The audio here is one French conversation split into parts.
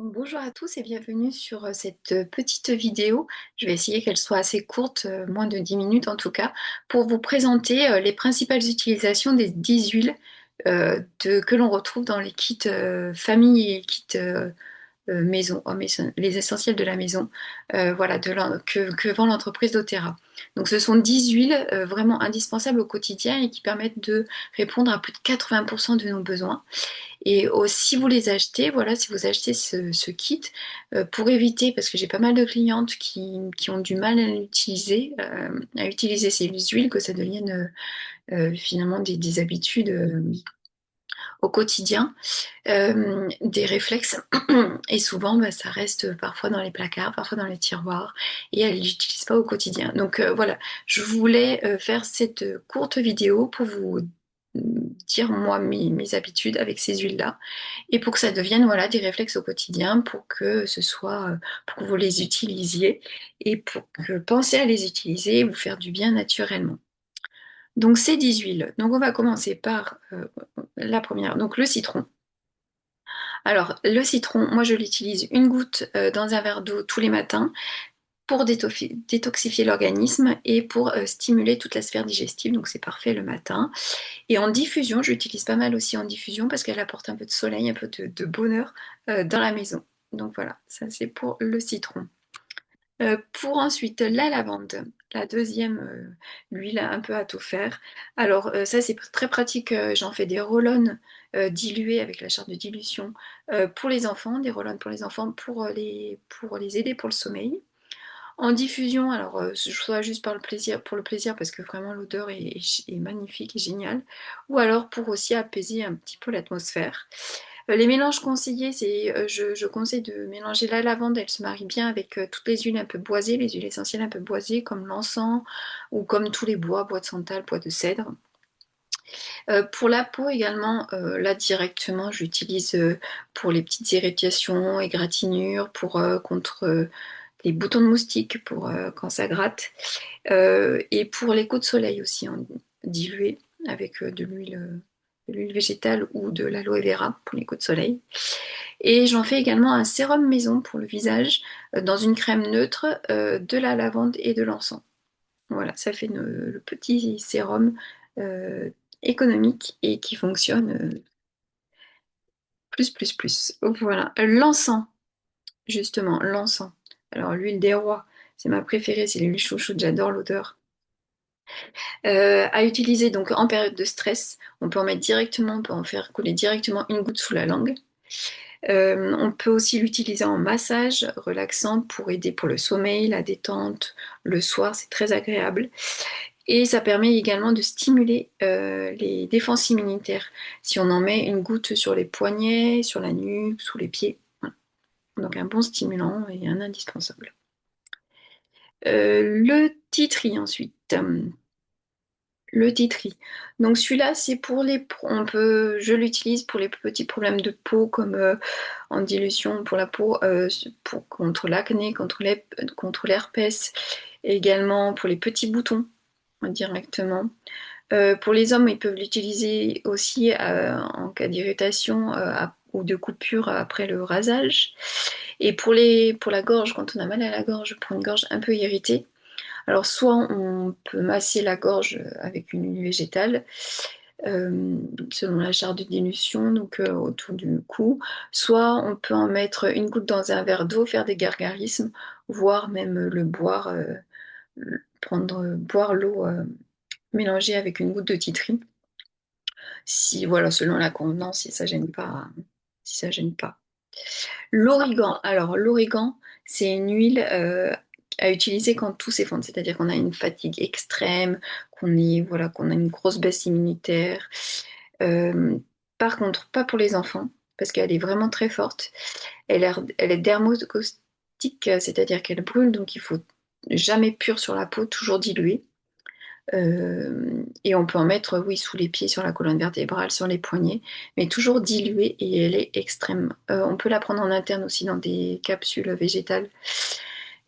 Bonjour à tous et bienvenue sur cette petite vidéo. Je vais essayer qu'elle soit assez courte, moins de 10 minutes en tout cas, pour vous présenter les principales utilisations des 10 huiles que l'on retrouve dans les kits famille et kits maison, les essentiels de la maison, voilà, que vend l'entreprise doTERRA. Donc ce sont 10 huiles vraiment indispensables au quotidien et qui permettent de répondre à plus de 80% de nos besoins. Et si vous les achetez, voilà, si vous achetez ce kit, pour éviter, parce que j'ai pas mal de clientes qui ont du mal à utiliser ces huiles, que ça devienne finalement des habitudes au quotidien, des réflexes. Et souvent, bah, ça reste parfois dans les placards, parfois dans les tiroirs, et elles ne l'utilisent pas au quotidien. Donc voilà, je voulais faire cette courte vidéo pour vous dire moi mes habitudes avec ces huiles-là et pour que ça devienne voilà des réflexes au quotidien pour que ce soit pour que vous les utilisiez et pour que penser à les utiliser et vous faire du bien naturellement. Donc ces 10 huiles. Donc on va commencer par la première, donc le citron. Alors le citron, moi je l'utilise une goutte dans un verre d'eau tous les matins pour détoxifier l'organisme et pour stimuler toute la sphère digestive, donc c'est parfait le matin. Et en diffusion, je l'utilise pas mal aussi en diffusion parce qu'elle apporte un peu de soleil, un peu de bonheur dans la maison. Donc voilà, ça c'est pour le citron. Pour ensuite la lavande, la deuxième, l'huile un peu à tout faire. Alors ça c'est très pratique, j'en fais des roll dilués avec la charte de dilution pour les enfants, des roll pour les enfants pour les aider pour le sommeil. En diffusion, alors soit juste par le plaisir, pour le plaisir parce que vraiment l'odeur est magnifique et géniale, ou alors pour aussi apaiser un petit peu l'atmosphère. Les mélanges conseillés, je conseille de mélanger la lavande, elle se marie bien avec toutes les huiles un peu boisées, les huiles essentielles un peu boisées comme l'encens ou comme tous les bois, bois de santal, bois de cèdre. Pour la peau également, là directement, j'utilise pour les petites irritations, égratignures, pour contre les boutons de moustique pour quand ça gratte, et pour les coups de soleil aussi, en dilué avec de l'huile végétale ou de l'aloe vera pour les coups de soleil. Et j'en fais également un sérum maison pour le visage, dans une crème neutre, de la lavande et de l'encens. Voilà, ça fait le petit sérum euh, économique et qui fonctionne plus, plus, plus. Voilà, l'encens, justement, l'encens. Alors, l'huile des rois, c'est ma préférée, c'est l'huile chouchoute, j'adore l'odeur. À utiliser donc en période de stress, on peut en mettre directement, on peut en faire couler directement une goutte sous la langue. On peut aussi l'utiliser en massage relaxant pour aider pour le sommeil, la détente, le soir, c'est très agréable. Et ça permet également de stimuler les défenses immunitaires. Si on en met une goutte sur les poignets, sur la nuque, sous les pieds. Voilà. Donc un bon stimulant et un indispensable. Le titri ensuite. Le titri. Donc celui-là, c'est pour je l'utilise pour les petits problèmes de peau comme en dilution pour la peau, contre l'acné, contre l'herpès, également pour les petits boutons directement. Pour les hommes, ils peuvent l'utiliser aussi en cas d'irritation ou de coupure après le rasage. Et pour la gorge, quand on a mal à la gorge, pour une gorge un peu irritée, alors soit on peut masser la gorge avec une huile végétale, selon la charte de dilution, donc autour du cou, soit on peut en mettre une goutte dans un verre d'eau, faire des gargarismes, voire même le boire, boire l'eau mélangée avec une goutte de titri. Si voilà, selon la convenance, si ça gêne pas, si ça gêne pas. L'origan. Alors, l'origan, c'est une huile à utiliser quand tout s'effondre, c'est-à-dire qu'on a une fatigue extrême, voilà, qu'on a une grosse baisse immunitaire. Euh, Par contre, pas pour les enfants, parce qu'elle est vraiment très forte. Elle est dermocaustique, c'est-à-dire qu'elle brûle, donc il faut jamais pur sur la peau, toujours dilué. Et on peut en mettre, oui, sous les pieds, sur la colonne vertébrale, sur les poignets, mais toujours diluée et elle est extrême. On peut la prendre en interne aussi dans des capsules végétales.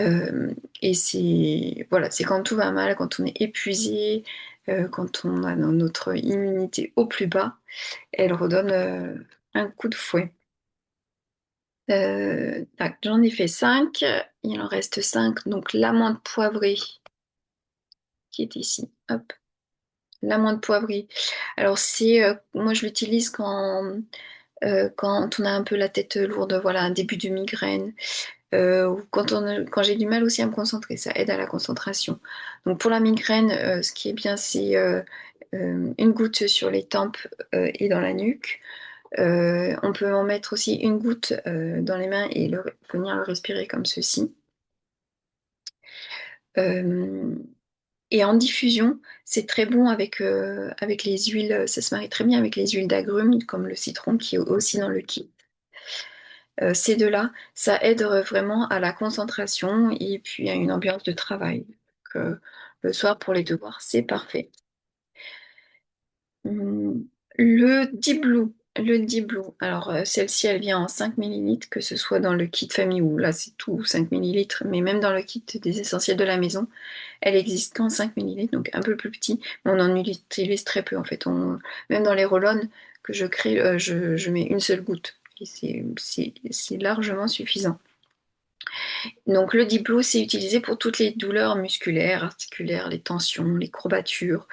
Euh, et c'est voilà, c'est quand tout va mal, quand on est épuisé, quand on a notre immunité au plus bas, elle redonne un coup de fouet. Tac, j'en ai fait 5. Il en reste 5. Donc l'amande poivrée qui est ici. Hop, l'amande poivrée. Alors moi je l'utilise quand on a un peu la tête lourde, voilà, un début de migraine, ou quand j'ai du mal aussi à me concentrer, ça aide à la concentration. Donc pour la migraine, ce qui est bien, c'est une goutte sur les tempes et dans la nuque. On peut en mettre aussi une goutte dans les mains et venir le respirer comme ceci. Euh, et en diffusion, c'est très bon avec les huiles, ça se marie très bien avec les huiles d'agrumes, comme le citron qui est aussi dans le kit. Ces deux-là, ça aide vraiment à la concentration et puis à une ambiance de travail. Donc, le soir pour les devoirs, c'est parfait. Hum, Le Deep Blue. Le Deep Blue. Alors, celle-ci, elle vient en 5 millilitres, que ce soit dans le kit famille ou là, c'est tout 5 millilitres, mais même dans le kit des essentiels de la maison, elle existe qu'en 5 millilitres, donc un peu plus petit, mais on en utilise très peu en fait. Même dans les roll que je crée, je mets une seule goutte. Et c'est largement suffisant. Donc le Diplo, c'est utilisé pour toutes les douleurs musculaires, articulaires, les tensions, les courbatures.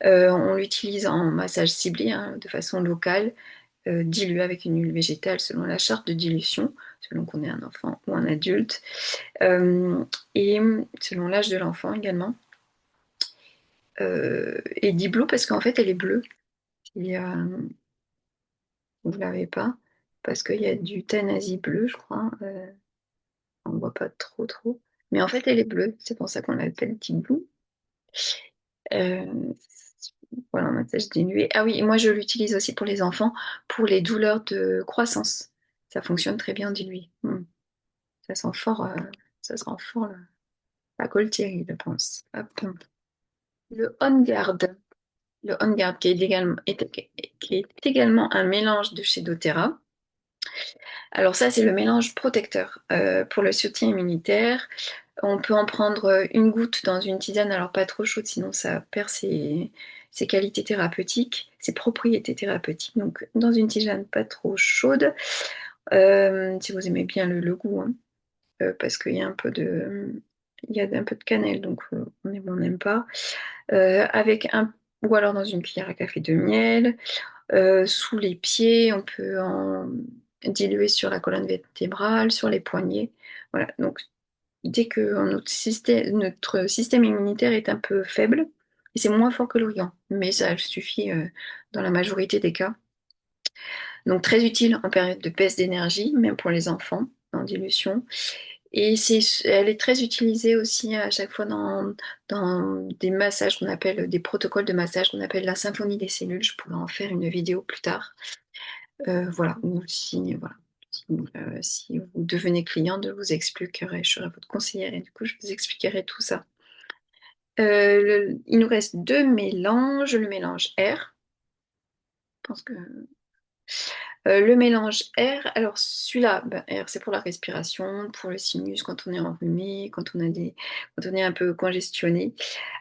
On l'utilise en massage ciblé, hein, de façon locale, dilué avec une huile végétale selon la charte de dilution, selon qu'on est un enfant ou un adulte, euh, et selon l'âge de l'enfant également. Et Diplo parce qu'en fait elle est bleue. Vous ne l'avez pas, parce qu'il y a du Tanasi bleu, je crois. On ne voit pas trop trop. Mais en fait elle est bleue, c'est pour ça qu'on l'appelle Diplo. Euh, voilà, un massage dilué. Ah oui, moi je l'utilise aussi pour les enfants, pour les douleurs de croissance. Ça fonctionne très bien dilué. Ça sent fort, la Colthierry, je pense. Hop. Le On Guard. Le On Guard qui est également un mélange de chez doTERRA. Alors ça, c'est le mélange protecteur pour le soutien immunitaire. On peut en prendre une goutte dans une tisane, alors pas trop chaude, sinon ça perd ses qualités thérapeutiques, ses propriétés thérapeutiques. Donc dans une tisane pas trop chaude, si vous aimez bien le goût, hein, parce qu'il y a un peu il y a un peu de cannelle, donc on n'aime pas. Ou alors dans une cuillère à café de miel. Sous les pieds, on peut en diluer sur la colonne vertébrale, sur les poignets. Voilà, donc dès que notre système immunitaire est un peu faible, et c'est moins fort que l'origan, mais ça suffit dans la majorité des cas. Donc très utile en période de baisse d'énergie, même pour les enfants en dilution. Et elle est très utilisée aussi à chaque fois dans des massages qu'on appelle, des protocoles de massage qu'on appelle la symphonie des cellules. Je pourrais en faire une vidéo plus tard. Voilà, ou voilà. Si vous devenez client, je vous expliquerai, je serai votre conseillère et du coup, je vous expliquerai tout ça. Il nous reste deux mélanges. Le mélange R, je pense que le mélange R, alors celui-là, ben, R c'est pour la respiration, pour le sinus quand on est enrhumé, quand on est un peu congestionné.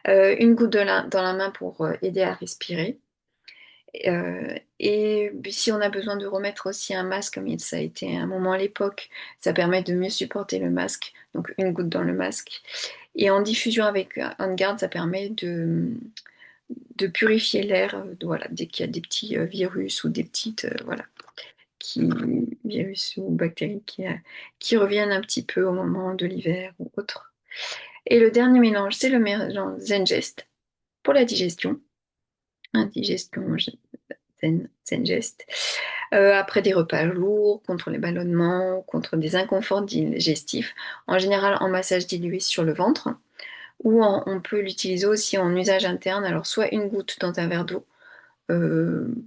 Une goutte dans la main pour aider à respirer. Et si on a besoin de remettre aussi un masque, comme ça a été un moment à l'époque, ça permet de mieux supporter le masque, donc une goutte dans le masque. Et en diffusion avec OnGuard, ça permet de purifier l'air, voilà, dès qu'il y a des petits virus ou des petites, voilà, virus ou bactéries qui reviennent un petit peu au moment de l'hiver ou autre. Et le dernier mélange, c'est le mélange Zengest pour la digestion. Indigestion Zengest. Après des repas lourds, contre les ballonnements, contre des inconforts digestifs, en général en massage dilué sur le ventre, ou on peut l'utiliser aussi en usage interne, alors soit une goutte dans un verre d'eau,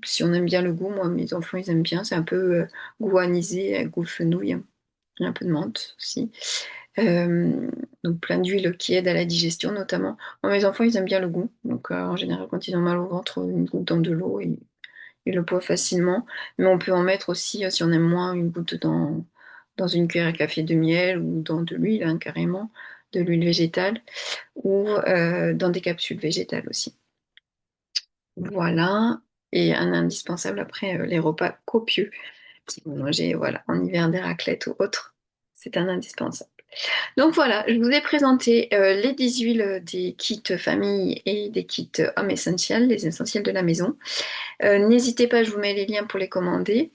si on aime bien le goût, moi mes enfants ils aiment bien, c'est un peu goût anisé, goût fenouil, il y a un peu de menthe aussi. Euh, donc plein d'huile qui aide à la digestion notamment. Moi, mes enfants ils aiment bien le goût, donc en général quand ils ont mal au ventre, une goutte dans de l'eau, ils le boivent facilement. Mais on peut en mettre aussi, si on aime moins, une goutte dans une cuillère à café de miel ou dans de l'huile, hein, carrément, de l'huile végétale, ou dans des capsules végétales aussi. Voilà. Et un indispensable après les repas copieux. Si vous mangez, voilà, en hiver des raclettes ou autre, c'est un indispensable. Donc voilà, je vous ai présenté les 10 huiles des kits famille et des kits hommes essentiels, les essentiels de la maison. N'hésitez pas, je vous mets les liens pour les commander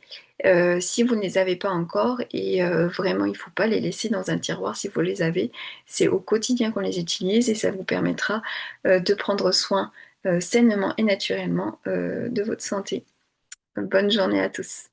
si vous ne les avez pas encore. Et vraiment, il ne faut pas les laisser dans un tiroir si vous les avez. C'est au quotidien qu'on les utilise et ça vous permettra de prendre soin sainement et naturellement de votre santé. Bonne journée à tous.